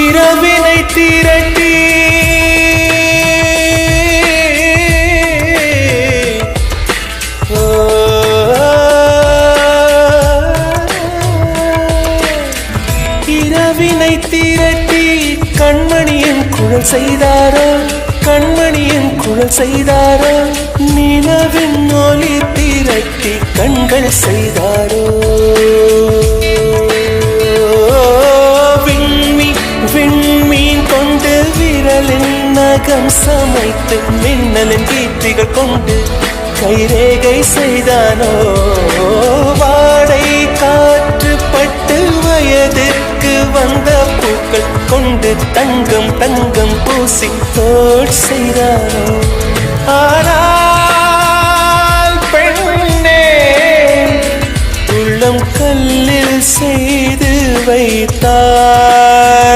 இரவினை திரட்டி இரவினை திரட்டி கண்மணியின் குழல் செய்தாரோ, கண்மணியின் குழல் தாரோ, நிலவின் ஒளி திரட்டி கண்கள் செய்தாரோ. விண்மீன் கொண்டு விரலின் நகம் சமைத்து மின்னலின் கீர்த்திகள் கொண்டு கைரேகை செய்தானோ. வாடை காற்று பட்டு வயதிற்கு வந்த பூக்கள் கொண்டு தங்கம் தங்கம் பூசி தோல் செய்தானோ. ஆனால் பெண்ணே உள்ளம் கல்லில் செய்து வைத்தார்.